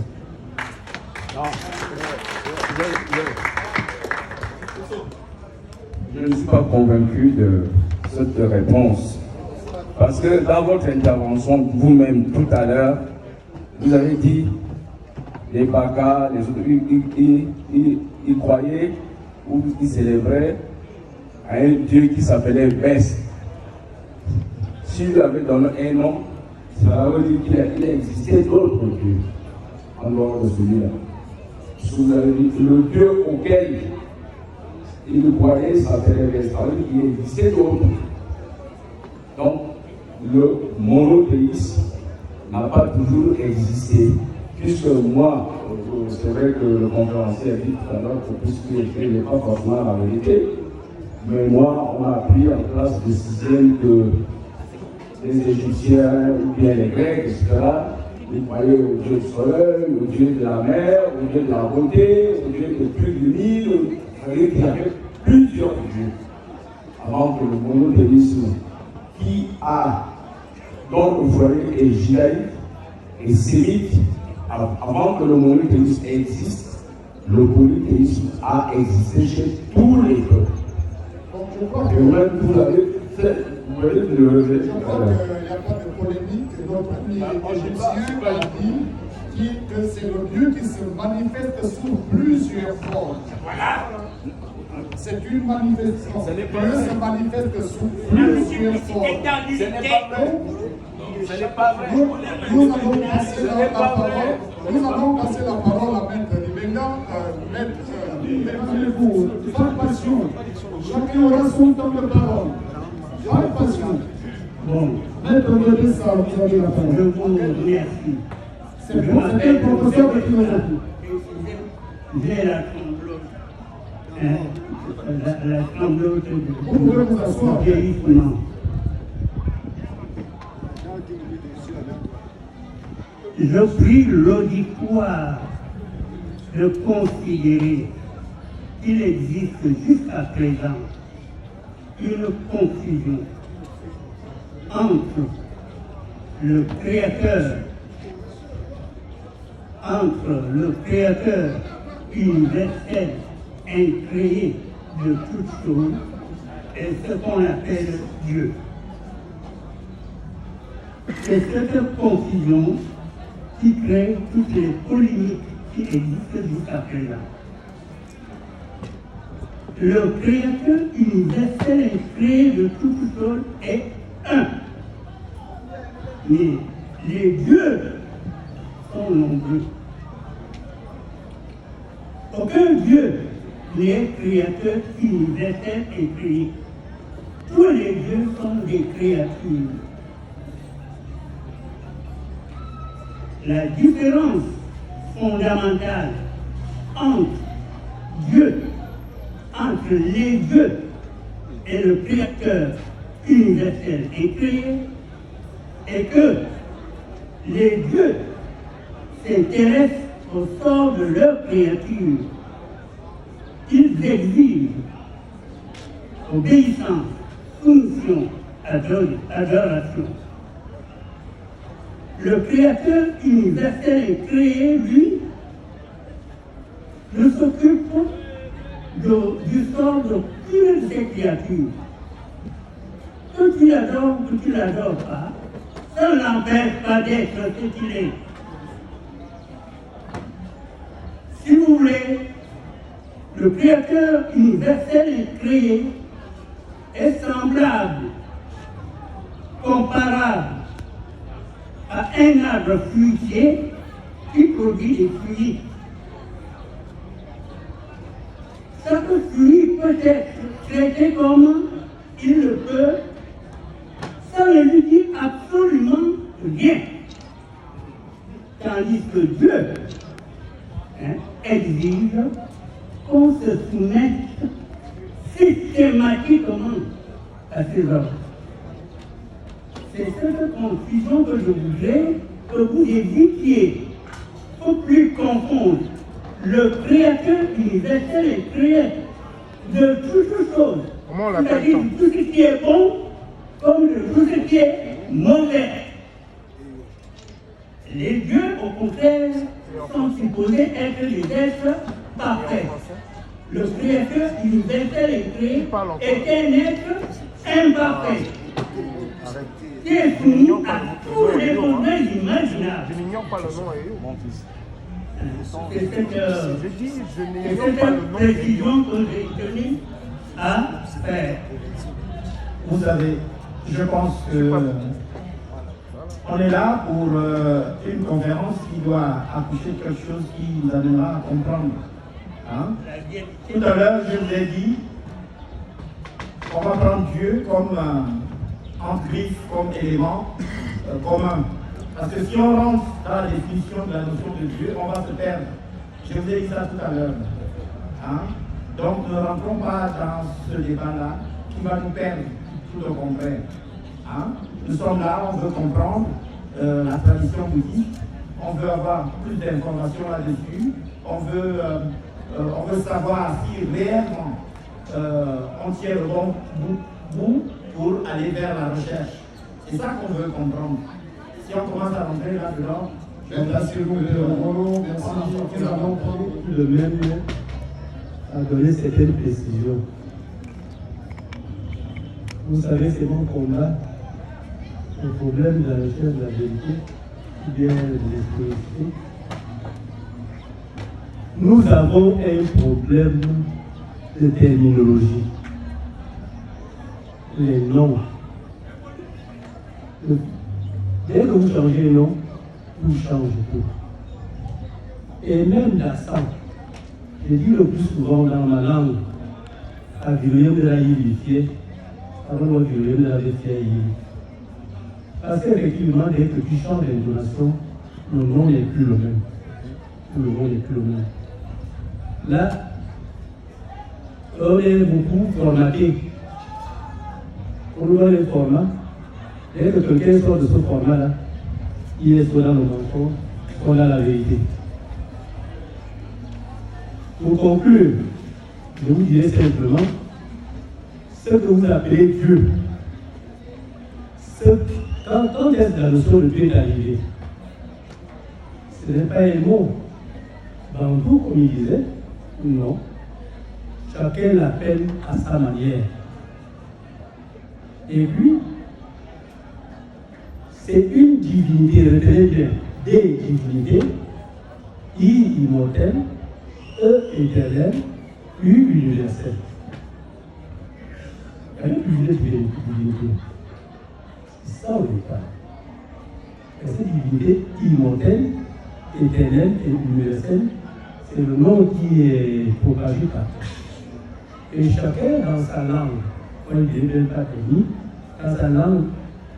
Je ne suis pas convaincu de cette réponse. Parce que dans votre intervention, vous-même, tout à l'heure, vous avez dit les Bakas, les autres, ils croyaient ou ils célébraient à un dieu qui s'appelait Bès. S'il lui avait donné un nom, ça veut dire qu'il existait d'autres dieux en dehors de celui-là. Vous avez dit le dieu auquel il croyait s'appelait Bès. Ça veut dire qu'il existait d'autres. Donc, le monothéisme n'a pas toujours existé. Puisque moi, c'est vrai que le conférencier a dit tout à l'heure que puisque n'est pas forcément la vérité, mais moi, on a appris en classe de 6e que les Égyptiens ou bien les Grecs, etc., ils croyaient au dieu du soleil, au dieu de la mer, au dieu de la beauté, au dieu de plus du Nil. Il y avait plusieurs dieux avant que le monothéisme dont le foyer est judaïque et sémite, avant que le monothéisme existe, le polythéisme a existé chez tous les peuples. Donc je crois que... Vous avez fait, vous avez le Je crois qu'il n'y a pas de polémique. Notre ami égyptien a dit que c'est le Dieu qui se manifeste sous plusieurs formes. Voilà. C'est une manifestation. Dieu se manifeste sous La plusieurs multiplicité formes. dans l'unité. Ce n'est pas vrai. Nous allons passer la parole. Nous allons passer la parole à Maître Libéga. Calmez-vous, pas de passion. Chacun aura son temps de parole. Pas de passion. Bon, Maître Libéga, vous avez la je parole. vous remercie. C'est bon, c'est un professeur de philosophie. J'ai la tremblote. Hein, la tremblote Vous pouvez vous asseoir. du vieillissement. Je prie l'auditoire de considérer qu'il existe jusqu'à présent une confusion entre le Créateur universel, incréé de toutes choses, et ce qu'on appelle Dieu. C'est cette confusion qui crée toutes les polémiques qui existent jusqu'à présent. Le Créateur universel incréé de toutes choses est un. Mais les dieux sont nombreux. Aucun Dieu n'est créateur universel et créé. Tous les dieux sont des créatures. La différence fondamentale entre Dieu, entre les dieux et le créateur universel et créé, est que les dieux s'intéressent au sort de leur créature. Ils exigent obéissance, soumission, adoration. Le Créateur universel et créé, lui, ne s'occupe du sort de toutes ses créatures. Que tu l'adores, que tu ne l'adores pas, ça ne l'empêche pas d'être ce qu'il est. Si vous voulez, le Créateur universel et créé est semblable, comparable à un arbre fruitier qui produit des fruits. Chaque fruit peut être traité comme il le peut, ça ne lui dit absolument rien. Tandis que Dieu exige qu'on se soumette systématiquement à ses ordres. C'est cette confusion que je voudrais que vous évitiez. Il ne faut plus confondre le Créateur universel et créé de toutes choses. Comment on l'appelle C'est-à-dire tout ce qui est bon comme de tout ce qui est mauvais. Les dieux, au contraire, sont supposés être les êtres parfaits. Le Créateur universel et créé est un être imparfait, qui est soumis à tous les besoins imaginables. Je n'ignore pas le nom et mon fils. C'est Je dis, je n'ignore cette pas le nom et précision que j'ai tenue à faire. Vous savez, je pense que on est là pour une conférence qui doit accoucher de quelque chose qui nous amènera à comprendre. Hein? Tout à l'heure, je vous ai dit, on va prendre Dieu comme en griffe, comme élément commun. Parce que si on rentre dans la définition de la notion de Dieu, on va se perdre. Je vous ai dit ça tout à l'heure. Hein? Donc ne rentrons pas dans ce débat-là qui va nous perdre tout au contraire. Hein? Nous sommes là, on veut comprendre la tradition bouddhiste, on veut avoir plus d'informations là-dessus, on veut savoir si réellement on tient le bon bout pour aller vers la recherche. C'est ça qu'on veut comprendre. Si on commence à rentrer là-dedans, Merci beaucoup, Roland. Merci. Nous allons prendre Le même a donné certaines précisions. Vous savez, c'est mon combat, le problème de la recherche de la vérité, ou bien de l'historicité. Nous avons un problème de terminologie. Les noms. Dès que vous changez un nom, vous changez tout. Et même l'accent. Je dis le plus souvent dans ma langue, à Villiers de la Yélifié, avant de Villiers de la Yélifié. Parce qu'effectivement, dès que tu changes d'intonation, le nom n'est plus le même. Le nom n'est plus le même. Là, on est beaucoup formaté. On voit les formats. Dès que quelqu'un sort de ce format-là, il est soit dans le mensonge, soit dans la vérité. Pour conclure, je vous dirai simplement ce que vous appelez Dieu. Quand est-ce que la notion de Dieu est arrivée? Ce n'est pas un mot. Bantou, comme il disait, non. Chacun l'appelle à sa manière. Et puis, c'est une divinité, retenez bien, des divinités, I immortelle, E éternel, U universel. Il y a une divinité. C'est ça au départ. Et cette divinité immortelle, éternelle et universelle, c'est le nom qui est propagé partout. Et chacun dans sa langue, on ne dit même pas technique, dans sa langue,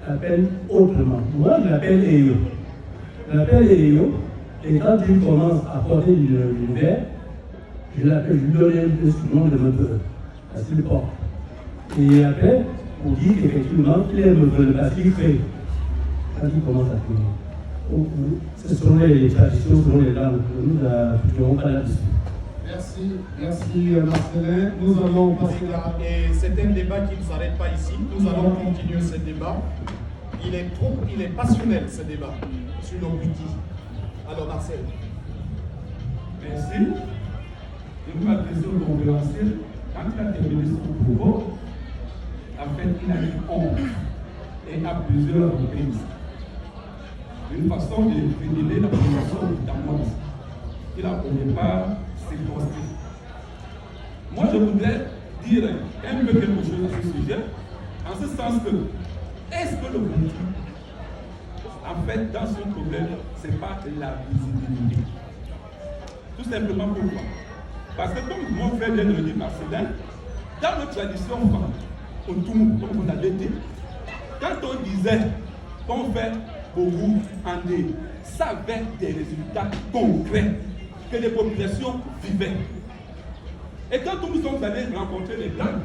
l'appelle autrement. Moi, je l'appelle Eyo. Je l'appelle Eyo, et quand il commence à porter l'univers, je l'appelle, je lui donne un nom de me parce qu'il porte. Et après, on dit qu'effectivement, il aime me parce qu'il crée. Quand il commence à créer. Ce sont les traditions, ce sont les langues. Nous n'appliquerons pas là-dessus. Merci Marcelin. Nous allons passer là. Et c'est un débat qui ne s'arrête pas ici. Nous allons continuer ce débat. Il est passionnel ce débat sur le wiki. Alors Marcel. Merci. Je veux adresser au conférencier. Quand il a terminé son propos, en fait, il a dit honte et à plusieurs reprises. Une façon de révéler la population d'Amos. Il a au départ circonscrit. Moi, je voudrais dire un peu quelque chose à ce sujet, en ce sens que, est-ce que le politique, en fait, dans ce problème, ce n'est pas la visibilité? Tout simplement pourquoi? Parce que comme mon frère vient de le dire, Marcelin, dans notre tradition, au Toumou, comme on avait dit, quand on disait qu'on fait beaucoup en dé, ça avait des résultats concrets que les populations vivaient. Et quand nous sommes allés rencontrer les Blancs,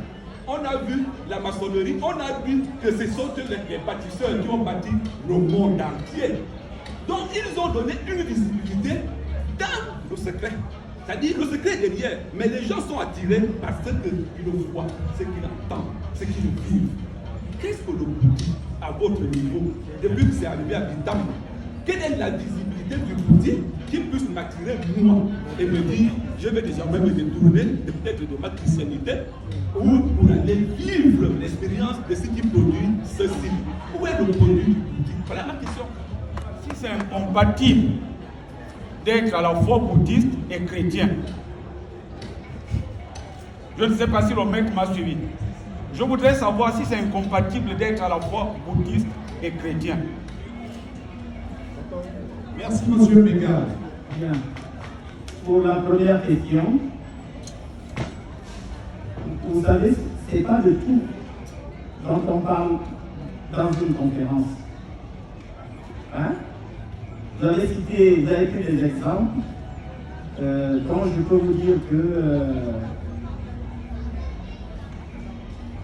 on a vu la maçonnerie, on a vu que ce sont les bâtisseurs qui ont bâti le monde entier. Donc ils ont donné une visibilité dans le secret. C'est-à-dire le secret est derrière, mais les gens sont attirés par ce qu'ils voient, ce qu'ils entendent, ce qu'ils vivent. Qu'est-ce que le bouddhisme à votre niveau, depuis que c'est arrivé à Vitam, quelle est la visibilité du bouddhisme qui puisse m'attirer moi et me dire je vais désormais me détourner peut-être de ma christianité ou pour aller vivre l'expérience de ce qui produit ceci? Où est le produit du bouddhisme? Voilà ma question. Si c'est incompatible d'être à la fois bouddhiste et chrétien, je ne sais pas si le mec m'a suivi. Je voudrais savoir si c'est incompatible d'être à la fois bouddhiste et chrétien. Merci, monsieur Béga. Bien. Pour la première question, vous savez, ce n'est pas de tout dont on parle dans une conférence. Hein? Vous avez pris des exemples dont je peux vous dire que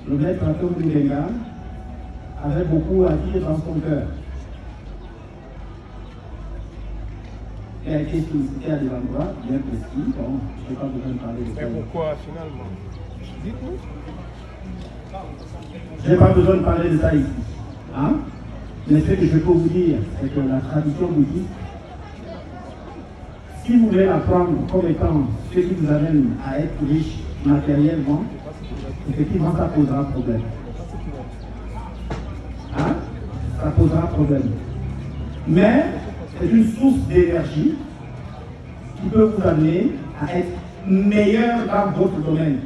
le maître Atom Benga avait beaucoup à dire dans son cœur. Il a été sollicité à des endroits bien précis, donc je n'ai pas besoin de parler de ça. Mais pourquoi finalement? Dites-nous. Je n'ai pas besoin de parler de ça ici. Hein? Mais ce que je peux vous dire, c'est que la tradition bouddhiste si vous voulez apprendre comme étant ce qui vous amène à être riche matériellement, effectivement, ça posera problème. Hein? Ça posera problème. Mais c'est une source d'énergie qui peut vous amener à être meilleur dans votre domaine.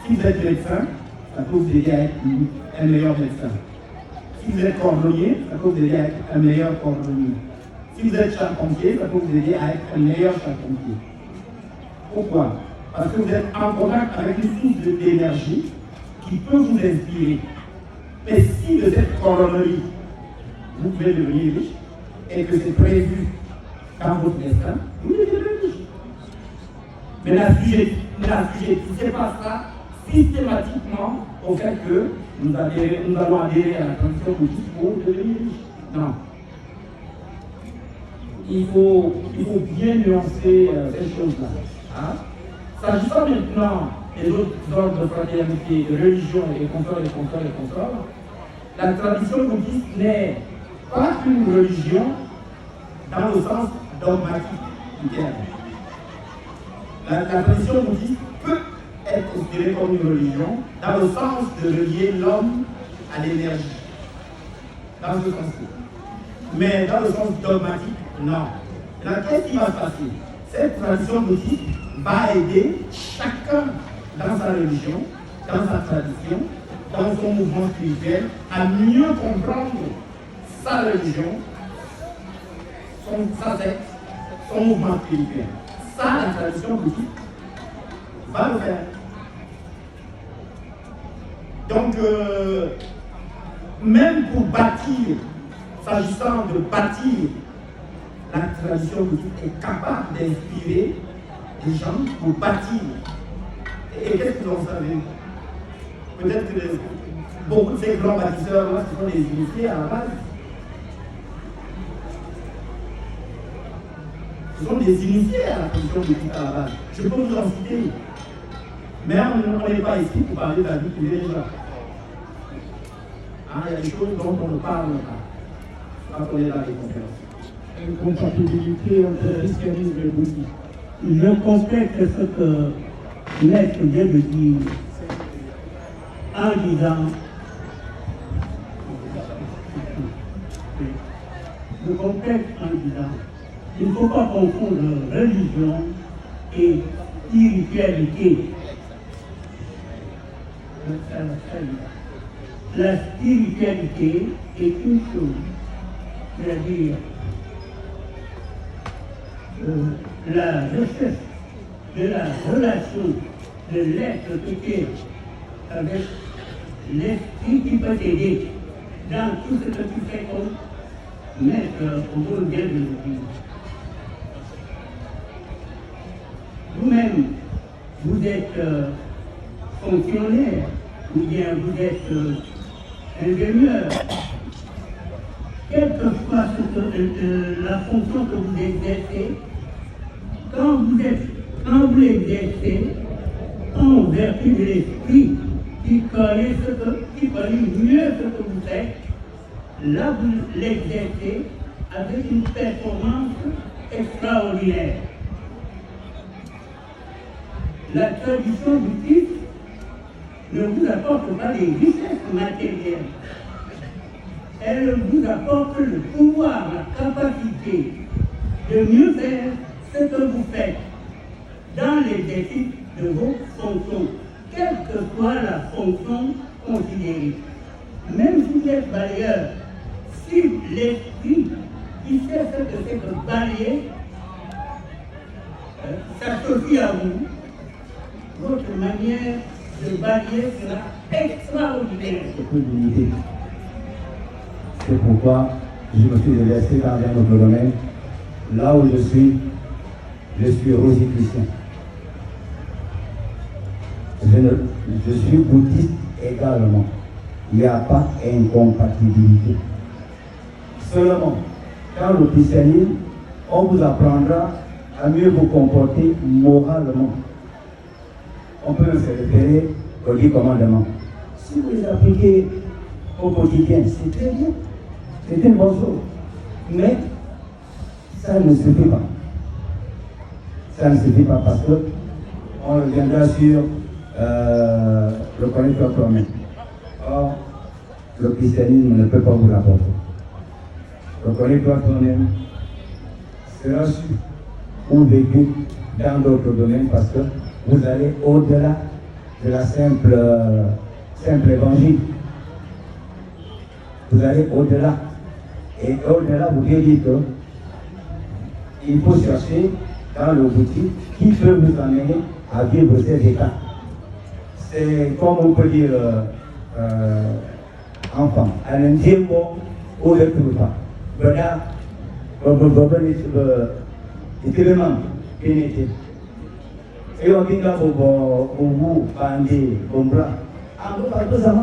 Si vous êtes médecin, ça peut vous aider à être un meilleur médecin. Si vous êtes cordonnier, ça peut vous aider à être un meilleur cordonnier. Si vous êtes charpentier, ça peut vous aider à être un meilleur charpentier. Pourquoi? Parce que vous êtes en contact avec une source d'énergie qui peut vous inspirer. Mais si de cette cordonnerie, vous pouvez devenir riche, et que c'est prévu dans votre destin, vous devenez riche. Mais la sujet, c'est pas ça systématiquement au fait que nous allons adhérer à la transition politique pour devenir riche. Non. Il faut bien nuancer ces choses-là. Hein? S'agissant maintenant des autres ordres de fraternité, de religion et consorts, la tradition bouddhiste n'est pas une religion dans le sens dogmatique du terme. La tradition bouddhiste peut être considérée comme une religion dans le sens de relier l'homme à l'énergie. Dans ce sens-là. Mais dans le sens dogmatique, non. Alors, qu'est-ce qui va se passer? Cette tradition bouddhiste va aider chacun dans sa religion, dans sa tradition, dans son mouvement spirituel, à mieux comprendre sa religion, sa secte, son mouvement spirituel. Ça, la tradition bouddhiste va le faire. Donc, même pour bâtir, s'agissant de bâtir, la tradition bouddhiste est capable d'inspirer des gens pour bâtir. Et qu'est-ce que vous en savez? Peut-être que beaucoup de ces grands bâtisseurs-là, ce sont des initiés à la base. Ce sont des initiés à la tradition bouddhiste à la base. Je peux vous en citer. Mais on n'est pas ici pour parler de la vie privée des gens. Il y a des choses dont on ne parle pas quand on est dans les conférences. Une compatibilité entre christianisme et bouddhisme. Je complète ce que Maître vient de dire en disant, je complète en disant, il ne faut pas confondre religion et spiritualité. La spiritualité est une chose, c'est-à-dire la recherche de la relation de l'être qui est avec l'esprit qui peut t'aider dans tout ce que tu fais comme maître au monde vient de le dire. Vous-même, vous êtes fonctionnaire ou bien vous êtes ingénieur. Quelle que soit la fonction que vous exercez, quand vous l'exercez en vertu de l'esprit qui connaît mieux ce que vous faites, là vous l'exercez avec une performance extraordinaire. La tradition bouddhiste ne vous apporte pas des richesses matérielles. Elle vous apporte le pouvoir, la capacité de mieux faire ce que vous faites dans l'exercice de vos fonctions, quelle que soit la fonction considérée. Même si vous êtes balayeur, si l'esprit qui sait ce que c'est que balayer s'associe à vous, votre manière de balayer sera extraordinaire. C'est pourquoi je me suis déversé dans un autre domaine. Là où je suis rosicrucien. Je suis bouddhiste également. Il n'y a pas incompatibilité. Seulement, dans le christianisme, on vous apprendra à mieux vous comporter moralement. On peut se référer aux 10 commandements. Si vous les appliquez au quotidien, c'est très bien. C'est une bonne chose. Mais ça ne suffit pas. Ça ne suffit pas parce que on reviendra sur le connaître toi-même. Or, le christianisme ne peut pas vous l'apporter. Le connaître toi-même sera su ou vécu dans d'autres domaines parce que vous allez au-delà de la simple évangile. Vous allez au-delà. Et au-delà, vous devez dire qu'il faut chercher dans le boutique qui peut vous amener à vivre ces états. C'est comme on peut dire enfant. À l'indien, ou le tout pas. Voilà, c'est vraiment pénétré. Et on dit là, vous bandez, vous bras. En tout cas, tout ça,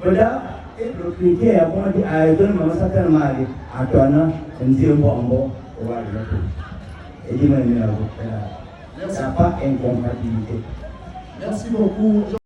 voilà, et le chrétien a dit, ah, il donne ma certaine maladie. À toi, on dit, bon, on va le faire. Et dis-moi, il n'y a pas incompatibilité. Merci beaucoup.